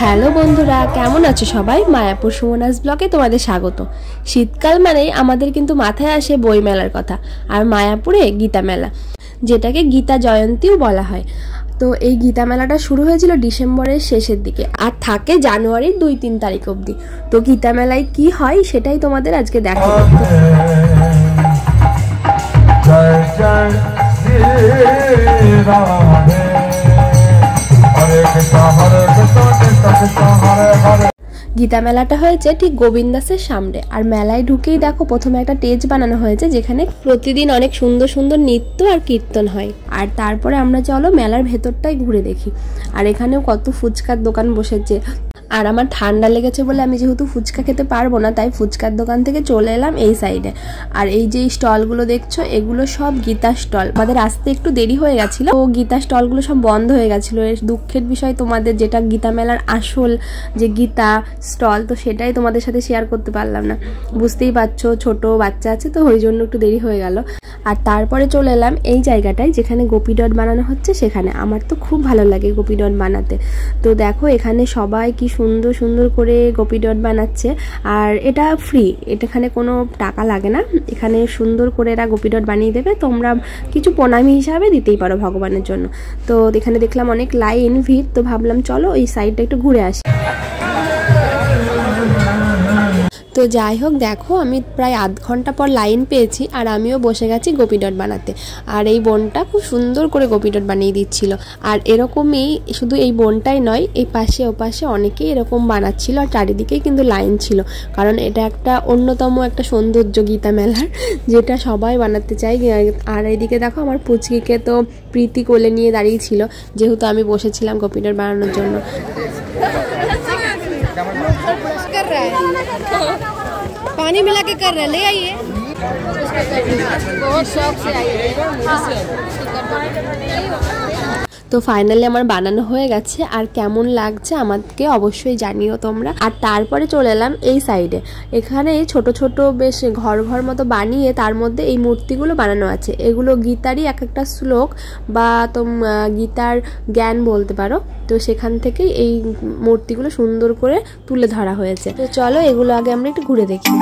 Hello বন্ধুরা, কেমন আছো সবাই? মায়াপুর সুমনাস ব্লগে তোমাদের স্বাগত। শীতকাল মানেই আমাদের কিন্তু মাথায় আসে বই মেলার কথা, আর মায়াপুরে গীতা মেলা, যেটাকে গীতা জয়ন্তীও বলা হয়। তো এই গীতা মেলাটা শুরু হয়েছিল ডিসেম্বরের শেষের দিকে আর থাকে জানুয়ারির 2-3 তারিখ অবধি। তো গীতা মেলায় কি হয় সেটাই তোমাদের আজকে দেখাবো। গীতা মেলাটা হয়েছে ঠিক গোবিন্দাসের সামনে, আর মেলায় ঢুকেই দেখো প্রথমে একটা স্টেজ বানানো হয়েছে যেখানে প্রতিদিন অনেক সুন্দর সুন্দর নৃত্য আর কীর্তন হয়। আর তারপরে আমরা চলো মেলার ভেতরটাই ঘুরে দেখি। আর এখানেও কত ফুচকার দোকান বসেছে। আর আমার ঠান্ডা লেগেছে বলে আমি যেহেতু ফুচকা খেতে পারবো না, তাই ফুচকার দোকান থেকে চলে এলাম এই সাইডে। আর এই যে স্টলগুলো দেখছো, এগুলো সব গীতা স্টল। আমাদের আসতে একটু দেরি হয়ে গেছিলো, তো গীতা স্টলগুলো সব বন্ধ হয়ে গেছিলো। এর দুঃখের বিষয় তোমাদের, যেটা গীতা মেলার আসল যে গীতা স্টল, তো সেটাই তোমাদের সাথে শেয়ার করতে পারলাম না। বুঝতেই পারছো ছোট বাচ্চা আছে, তো ওই জন্য একটু দেরি হয়ে গেল। আর তারপরে চলে এলাম এই জায়গাটায় যেখানে গোপী ডট বানানো হচ্ছে সেখানে। আমার তো খুব ভালো লাগে গোপী ডট বানাতে। তো দেখো এখানে সবাই কি সুন্দর সুন্দর করে গোপী ডট বানাচ্ছে, আর এটা ফ্রি, এখানে কোনো টাকা লাগে না। এখানে সুন্দর করে এরা গোপী ডট বানিয়ে দেবে, তোমরা কিছু প্রণামী হিসাবে দিতেই পারো ভগবানের জন্য। তো এখানে দেখলাম অনেক লাইন ভিড়, তো ভাবলাম চলো এই সাইডটা একটু ঘুরে আসি। তো যাই হোক, দেখো আমি প্রায় আধ ঘন্টা পর লাইন পেয়েছি, আর আমিও বসে গেছি গোপী ডট বানাতে। আর এই বোনটা খুব সুন্দর করে গোপী ডট বানিয়ে দিচ্ছিল। আর এরকমই শুধু এই বোনটাই নয়, এই পাশে ওপাশে অনেকেই এরকম বানাচ্ছিল, আর চারিদিকেই কিন্তু লাইন ছিল। কারণ এটা একটা অন্যতম একটা সৌন্দর্য গীতা মেলার, যেটা সবাই বানাতে চায়। আর এইদিকে দেখো আমার পুচকিকে তো প্রীতি কোলে নিয়ে দাঁড়িয়েছিল, যেহেতু আমি বসেছিলাম গোপী ডট বানানোর জন্য। पानी मिला के कर रहे, ले आइए। बहुत शौक से आई है। তো ফাইনালি আমার বানানো হয়ে গেছে, আর কেমন লাগছে আমাকে অবশ্যই জানিও তোমরা। আর তারপরে চলে এলাম এই সাইডে। এখানে ছোট ছোট বেশ ঘর ঘর মতো বানিয়ে তার মধ্যে এই মূর্তিগুলো বানানো আছে। এগুলো গীতারই এক একটা শ্লোক বা গীতার জ্ঞান বলতে পারো। তো সেখান থেকে এই মূর্তিগুলো সুন্দর করে তুলে ধরা হয়েছে। তো চলো এগুলো আগে আমরা একটু ঘুরে দেখি।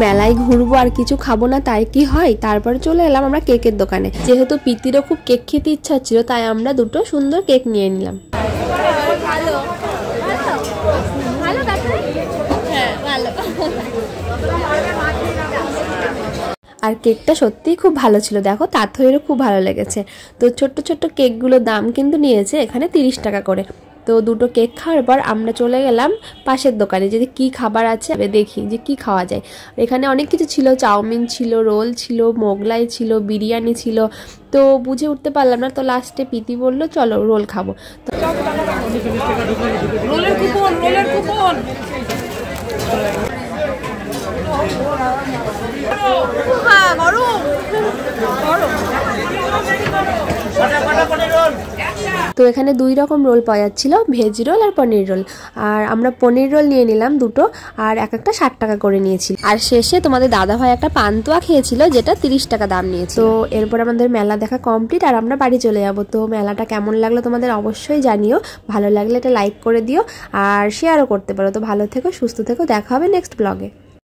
মেলায় ঘুরবো আর কিছু খাবো না, তাই কি হয়? তারপরে চলে এলাম আমরা কেকের দোকানে। যেহেতু পিতিরও খুব কেক খেতে ইচ্ছা হচ্ছিল, তাই আমরা দুটো সুন্দর কেক নিয়ে নিলাম। আর কেকটা সত্যিই খুব ভালো ছিল, দেখো তাথইয়েরও খুব ভালো লেগেছে। তো ছোট্ট ছোট্ট কেকগুলোর দাম কিন্তু নিয়েছে এখানে 30 টাকা করে। তো দুটো কেক খাওয়ার পর আমরা চলে গেলাম পাশের দোকানে, যদি কি খাবার আছে দেখি যে কি খাওয়া যায়। এখানে অনেক কিছু ছিল, চাউমিন ছিল, রোল ছিল, মোগলাই ছিল, বিরিয়ানি ছিল। তো বুঝে উঠতে পারলাম না, তো লাস্টে প্রীতি বললো চলো রোল খাবো। Roller coupon, roller coupon. हाँ, गरम गरम। তো এখানে 2 রকম রোল পাওয়া যাচ্ছিল, ভেজ রোল আর পনির রোল। আর আমরা পনির রোল নিয়ে নিলাম দুটো, আর এক একটা 60 টাকা করে নিয়েছি। আর শেষে তোমাদের দাদাভাই একটা পান্তুয়া খেয়েছিল, যেটা 30 টাকা দাম নিয়েছে। তো এরপর আমাদের মেলা দেখা কমপ্লিট, আর আমরা বাড়ি চলে যাবো। তো মেলাটা কেমন লাগলো তোমাদের অবশ্যই জানিও। ভালো লাগলে এটা লাইক করে দিও, আর শেয়ারও করতে পারো। তো ভালো থেকো, সুস্থ থেকো, দেখা হবে নেক্সট ব্লগে।